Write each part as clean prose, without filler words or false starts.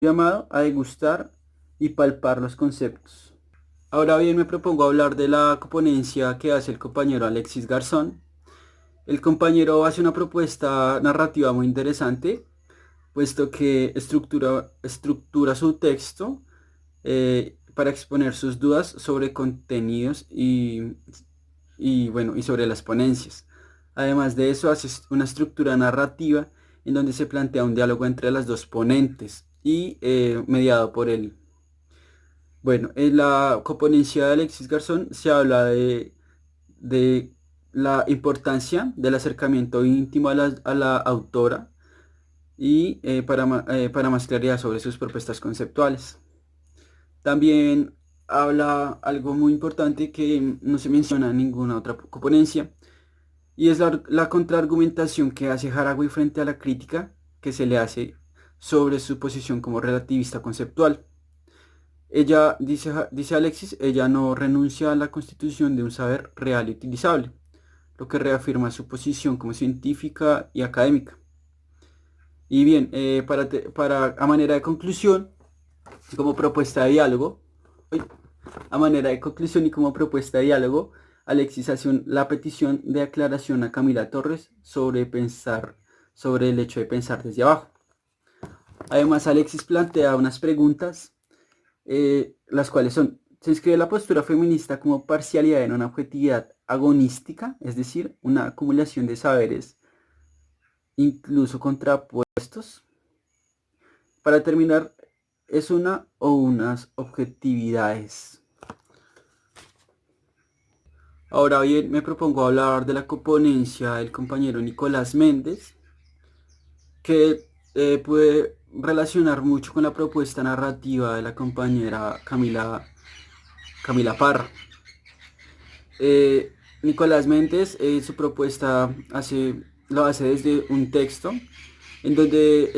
llamado a degustar y palpar los conceptos. Ahora bien, me propongo hablar de la coponencia que hace el compañero Alexis Garzón. El compañero hace una propuesta narrativa muy interesante, puesto que estructura su texto para exponer sus dudas sobre contenidos y sobre las ponencias. Además de eso, hace una estructura narrativa en donde se plantea un diálogo entre las dos ponentes y mediado por él. Bueno, en la coponencia de Alexis Garzón se habla de la importancia del acercamiento íntimo a la autora y para más claridad sobre sus propuestas conceptuales. También habla algo muy importante que no se menciona en ninguna otra coponencia, y es la contraargumentación que hace Haraway frente a la crítica que se le hace sobre su posición como relativista conceptual. Ella, dice Alexis, ella no renuncia a la constitución de un saber real y utilizable, lo que reafirma su posición como científica y académica. Y bien, a manera de conclusión, como propuesta de diálogo, uy, a manera de conclusión y como propuesta de diálogo, Alexis hace la petición de aclaración a Camila Torres sobre el hecho de pensar desde abajo. Además, Alexis plantea unas preguntas, las cuales son: se inscribe la postura feminista como parcialidad en una objetividad agonística, es decir, una acumulación de saberes incluso contrapuestos. Para terminar, ¿es una o unas objetividades? Ahora bien, me propongo hablar de la coponencia del compañero Nicolás Méndez, que puede relacionar mucho con la propuesta narrativa de la compañera Camila Parra. Nicolás Méndez, su propuesta lo hace desde un texto en donde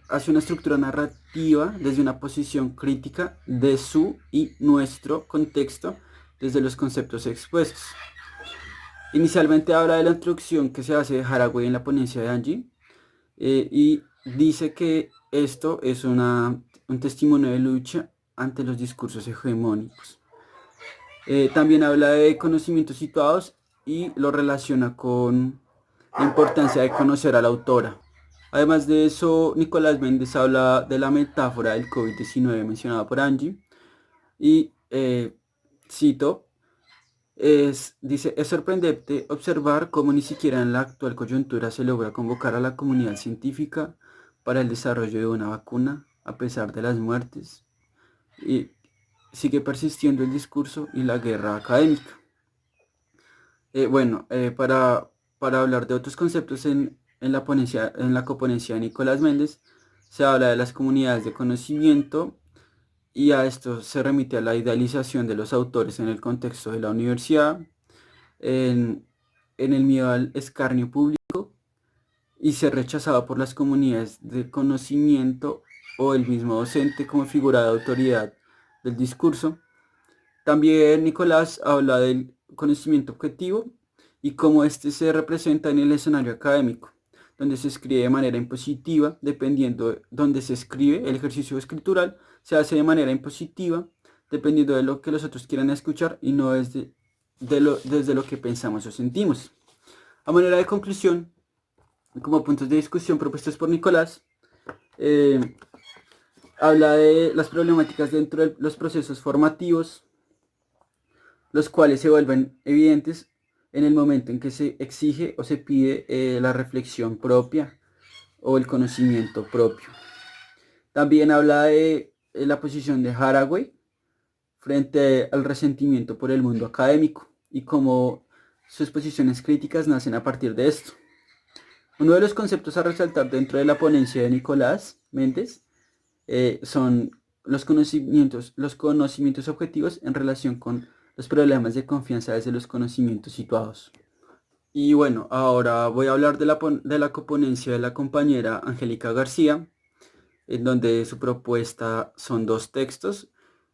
hace una estructura narrativa desde una posición crítica de su y nuestro contexto desde los conceptos expuestos. Inicialmente habla de la introducción que se hace de Haraway en la ponencia de Angie, y dice que esto es un testimonio de lucha ante los discursos hegemónicos. También habla de conocimientos situados y lo relaciona con la importancia de conocer a la autora. Además de eso, Nicolás Méndez habla de la metáfora del COVID-19 mencionada por Angie y cito: dice, es sorprendente observar cómo ni siquiera en la actual coyuntura se logra convocar a la comunidad científica para el desarrollo de una vacuna, a pesar de las muertes, y sigue persistiendo el discurso y la guerra académica. Bueno, para hablar de otros conceptos en la coponencia de Nicolás Méndez, se habla de las comunidades de conocimiento, y a esto se remite a la idealización de los autores en el contexto de la universidad, en el miedo al escarnio público y ser rechazado por las comunidades de conocimiento o el mismo docente como figura de autoridad del discurso. También Nicolás habla del conocimiento objetivo y cómo este se representa en el escenario académico, donde se escribe de manera impositiva, dependiendo de dónde se escribe. El ejercicio escritural se hace de manera impositiva, dependiendo de lo que los otros quieran escuchar y no desde lo que pensamos o sentimos. A manera de conclusión, como puntos de discusión propuestos por Nicolás, eh, habla de las problemáticas dentro de los procesos formativos, los cuales se vuelven evidentes en el momento en que se exige o se pide la reflexión propia o el conocimiento propio. También habla de la posición de Haraway frente al resentimiento por el mundo académico y cómo sus posiciones críticas nacen a partir de esto. Uno de los conceptos a resaltar dentro de la ponencia de Nicolás Méndez son los conocimientos objetivos en relación con los problemas de confianza desde los conocimientos situados. Y bueno, ahora voy a hablar de la coponencia de la compañera Angélica García, en donde su propuesta son dos textos,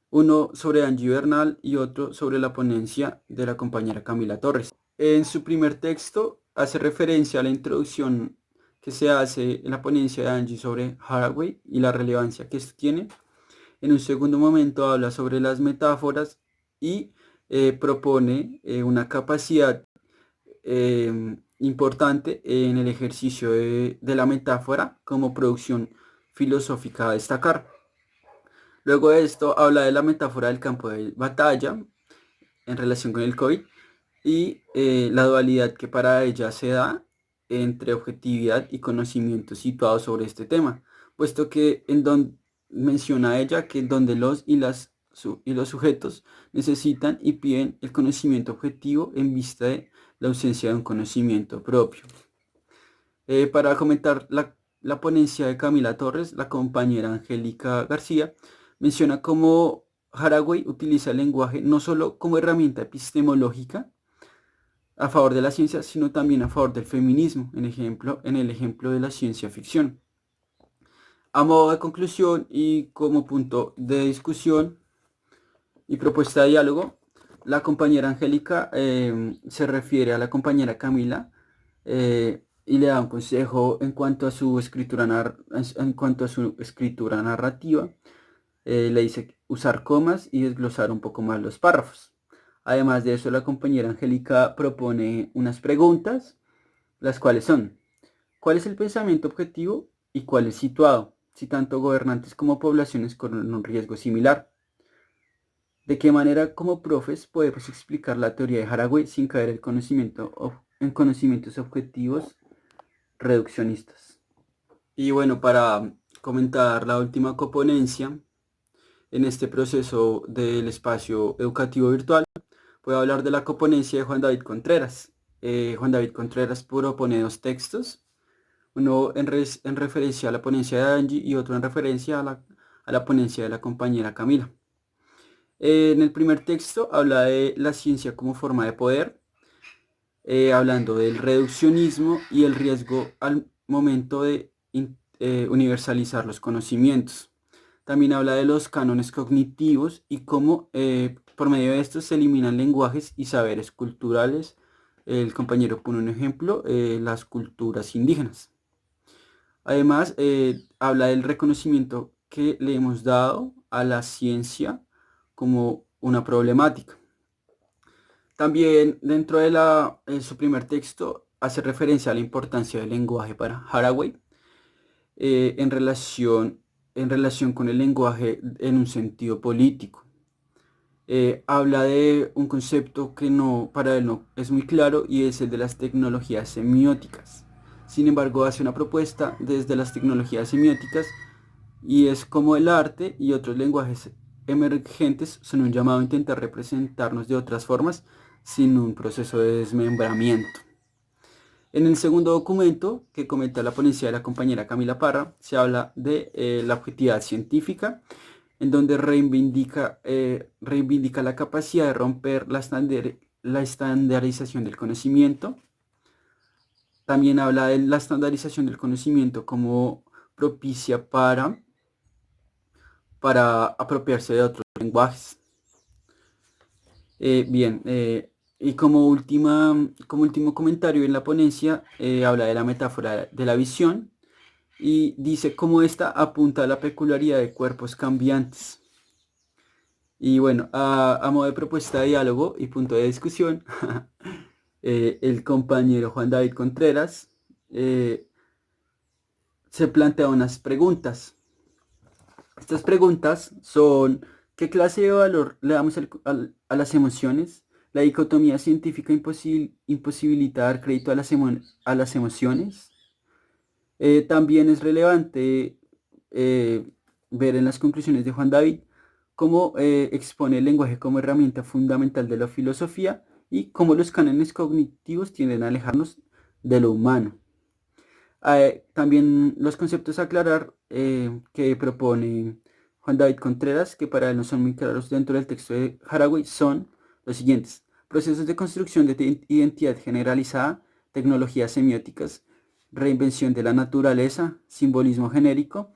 uno sobre Angie Bernal y otro sobre la ponencia de la compañera Camila Torres. En su primer texto hace referencia a la introducción que se hace en la ponencia de Angie sobre Haraway y la relevancia que esto tiene. En un segundo momento habla sobre las metáforas y propone una capacidad importante en el ejercicio de la metáfora como producción filosófica a destacar. Luego de esto habla de la metáfora del campo de batalla en relación con el COVID y la dualidad que para ella se da entre objetividad y conocimiento situado sobre este tema, puesto que en donde menciona ella que donde los sujetos necesitan y piden el conocimiento objetivo en vista de la ausencia de un conocimiento propio. Para comentar la ponencia de Camila Torres, la compañera Angélica García menciona cómo Haraway utiliza el lenguaje no solo como herramienta epistemológica a favor de la ciencia, sino también a favor del feminismo, en el ejemplo de la ciencia ficción. A modo de conclusión y como punto de discusión y propuesta de diálogo, la compañera Angélica se refiere a la compañera Camila y le da un consejo en cuanto a su escritura, narrativa. Le dice usar comas y desglosar un poco más los párrafos. Además de eso, la compañera Angélica propone unas preguntas, las cuales son: ¿cuál es el pensamiento objetivo y cuál es situado? Si tanto gobernantes como poblaciones corren un riesgo similar. ¿De qué manera como profes podemos explicar la teoría de Haraway sin caer en conocimientos objetivos reduccionistas? Y bueno, para comentar la última coponencia en este proceso del espacio educativo virtual, voy a hablar de la coponencia de Juan David Contreras. Juan David Contreras propone dos textos, uno en referencia a la ponencia de Angie y otro en referencia a la ponencia de la compañera Camila. En el primer texto habla de la ciencia como forma de poder, hablando del reduccionismo y el riesgo al momento de universalizar los conocimientos. También habla de los cánones cognitivos y cómo por medio de estos se eliminan lenguajes y saberes culturales. El compañero pone un ejemplo, las culturas indígenas. Además, habla del reconocimiento que le hemos dado a la ciencia como una problemática. También dentro de su primer texto hace referencia a la importancia del lenguaje para Haraway en relación con el lenguaje en un sentido político. Habla de un concepto que para él no es muy claro y es el de las tecnologías semióticas. Sin embargo, hace una propuesta desde las tecnologías semióticas y es como el arte y otros lenguajes emergentes son un llamado a intentar representarnos de otras formas sin un proceso de desmembramiento. En el segundo documento que comenta la ponencia de la compañera Camila Parra, se habla de la objetividad científica, en donde reivindica la capacidad de romper la estandarización del conocimiento. También habla de la estandarización del conocimiento como propicia para apropiarse de otros lenguajes. Y como último comentario en la ponencia, habla de la metáfora de la visión y dice cómo esta apunta a la peculiaridad de cuerpos cambiantes. Y bueno, a modo de propuesta de diálogo y punto de discusión, el compañero Juan David Contreras se plantea unas preguntas. Estas preguntas son: ¿qué clase de valor le damos a las emociones? La dicotomía científica imposibilita dar crédito a las emociones. También es relevante ver en las conclusiones de Juan David cómo expone el lenguaje como herramienta fundamental de la filosofía y cómo los cánones cognitivos tienden a alejarnos de lo humano. También los conceptos a aclarar que propone Juan David Contreras, que para él no son muy claros dentro del texto de Haraway, son los siguientes: procesos de construcción de identidad generalizada, tecnologías semióticas, reinvención de la naturaleza, simbolismo genérico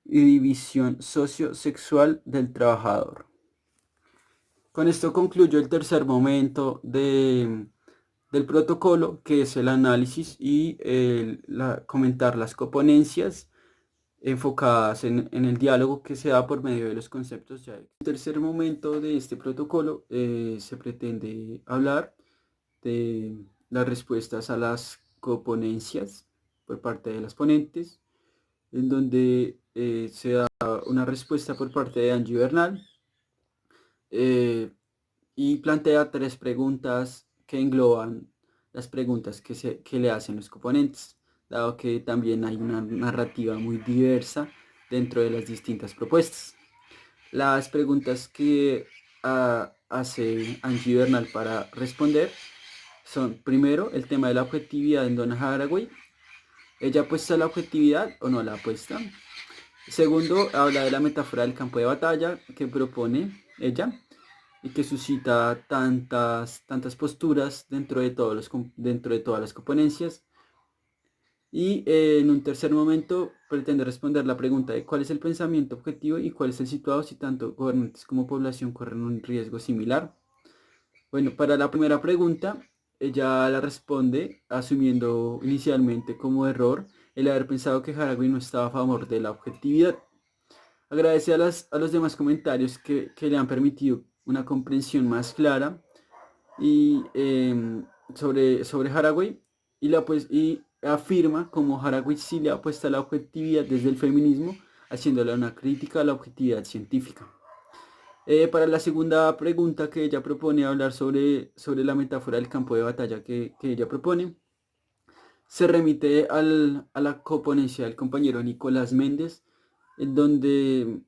y división sociosexual del trabajador. Con esto concluyo el tercer momento del protocolo, que es el análisis y comentar las coponencias enfocadas en el diálogo que se da por medio de los conceptos ya. En el tercer momento de este protocolo se pretende hablar de las respuestas a las coponencias por parte de las ponentes, en donde se da una respuesta por parte de Angie Bernal y plantea tres preguntas que engloban las preguntas que le hacen los componentes, dado que también hay una narrativa muy diversa dentro de las distintas propuestas. Las preguntas que hace Angie Bernal para responder son, primero, el tema de la objetividad en Donna Haraway. ¿Ella apuesta a la objetividad o no la apuesta? Segundo, habla de la metáfora del campo de batalla que propone ella y que suscita tantas posturas dentro de todas las componencias. Y en un tercer momento pretende responder la pregunta de cuál es el pensamiento objetivo y cuál es el situado si tanto gobernantes como población corren un riesgo similar. Bueno, para la primera pregunta, ella la responde asumiendo inicialmente como error el haber pensado que Haraway no estaba a favor de la objetividad. Agradece a los demás comentarios que le han permitido una comprensión más clara y, sobre Haraway y afirma como Haraway sí le apuesta a la objetividad desde el feminismo, haciéndole una crítica a la objetividad científica. Para la segunda pregunta que ella propone hablar sobre la metáfora del campo de batalla que ella propone, se remite a la coponencia del compañero Nicolás Méndez, en donde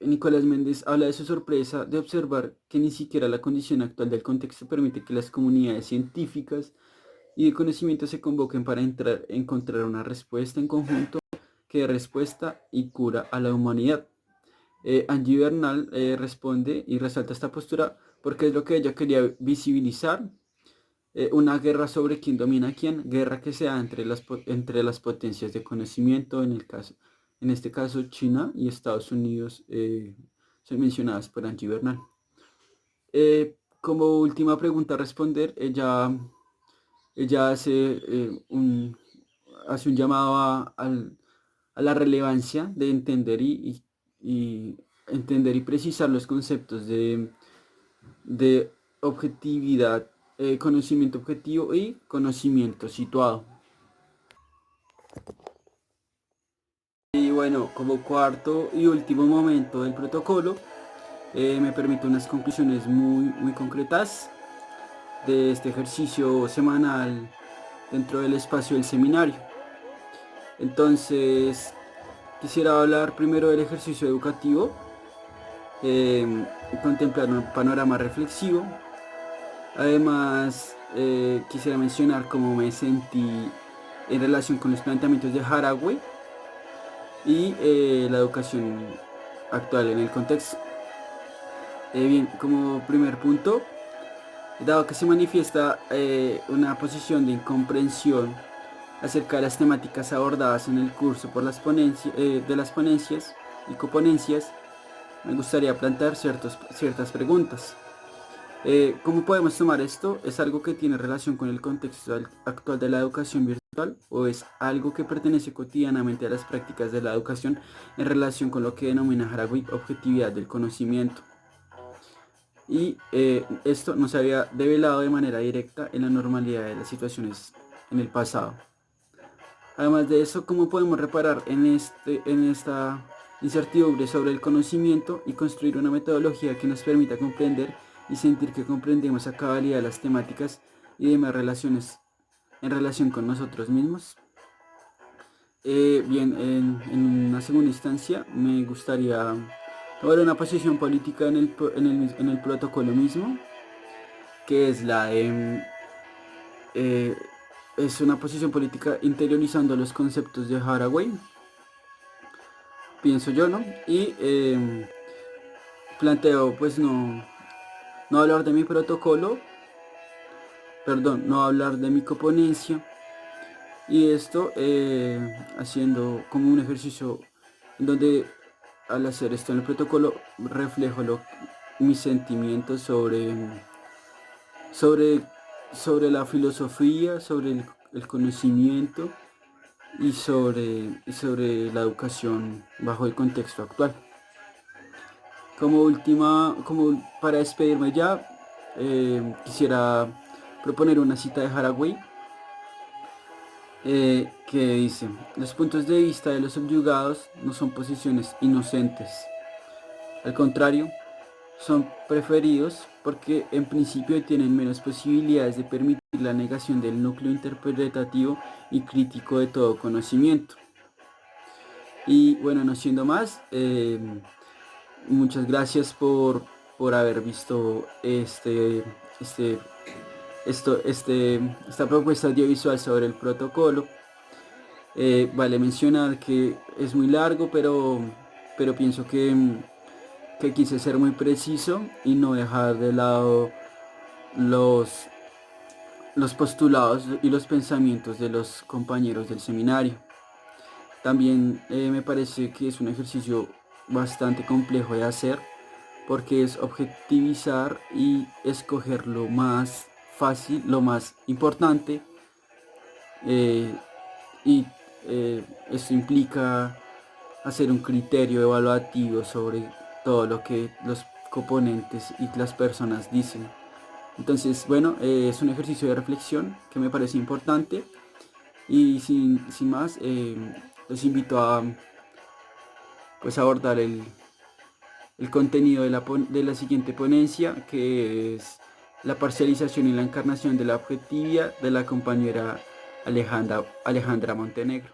Nicolás Méndez habla de su sorpresa de observar que ni siquiera la condición actual del contexto permite que las comunidades científicas y de conocimiento se convoquen para encontrar una respuesta en conjunto que dé respuesta y cura a la humanidad. Angie Bernal responde y resalta esta postura porque es lo que ella quería visibilizar, una guerra sobre quién domina a quién, guerra que se da entre las potencias de conocimiento, en este caso China y Estados Unidos, son mencionadas por Angie Bernal. Como última pregunta a responder, ella hace un llamado a la relevancia de y entender y precisar los conceptos de objetividad, conocimiento objetivo y conocimiento situado. Y bueno, como cuarto y último momento del protocolo, me permito unas conclusiones muy concretas de este ejercicio semanal dentro del espacio del seminario. Entonces, quisiera hablar primero del ejercicio educativo, contemplar un panorama reflexivo. Además, quisiera mencionar cómo me sentí en relación con los planteamientos de Haraway y la educación actual en el contexto. Bien, como primer punto, dado que se manifiesta una posición de incomprensión acerca de las temáticas abordadas en el curso por de las ponencias y coponencias, me gustaría plantear ciertas preguntas. ¿Cómo podemos tomar esto? ¿Es algo que tiene relación con el contexto actual de la educación virtual o es algo que pertenece cotidianamente a las prácticas de la educación en relación con lo que denomina Haraway objetividad del conocimiento? Y esto no se había develado de manera directa en la normalidad de las situaciones en el pasado. Además de eso, ¿cómo podemos reparar en esta incertidumbre sobre el conocimiento y construir una metodología que nos permita comprender y sentir que comprendemos a cabalidad las temáticas y demás relaciones en relación con nosotros mismos? Bien, en una segunda instancia me gustaría tomar una posición política en el protocolo mismo, que es es una posición política interiorizando los conceptos de Haraway, pienso yo, ¿no? Y planteo, pues no hablar de mi protocolo, perdón, no hablar de mi coponencia, y esto haciendo como un ejercicio en donde al hacer esto en el protocolo reflejo mis sentimientos sobre sobre la filosofía, sobre el conocimiento y sobre la educación bajo el contexto actual. Como para despedirme ya, quisiera proponer una cita de Haraway, que dice: los puntos de vista de los subyugados no son posiciones inocentes, al contrario, son preferidos porque en principio tienen menos posibilidades de permitir la negación del núcleo interpretativo y crítico de todo conocimiento. Y bueno, no siendo más, muchas gracias por haber visto esta propuesta audiovisual sobre el protocolo. Vale mencionar que es muy largo, pero pienso que quise ser muy preciso y no dejar de lado los, los postulados y los pensamientos de los compañeros del seminario. También me parece que es un ejercicio bastante complejo de hacer, porque es objetivizar y escoger lo más fácil, lo más importante, eh, y esto implica hacer un criterio evaluativo sobre todo lo que los componentes y las personas dicen. Entonces, bueno, es un ejercicio de reflexión que me parece importante, y sin más, los invito a pues abordar el contenido de la siguiente ponencia, que es la parcialización y la encarnación de la objetividad, de la compañera Alejandra Montenegro.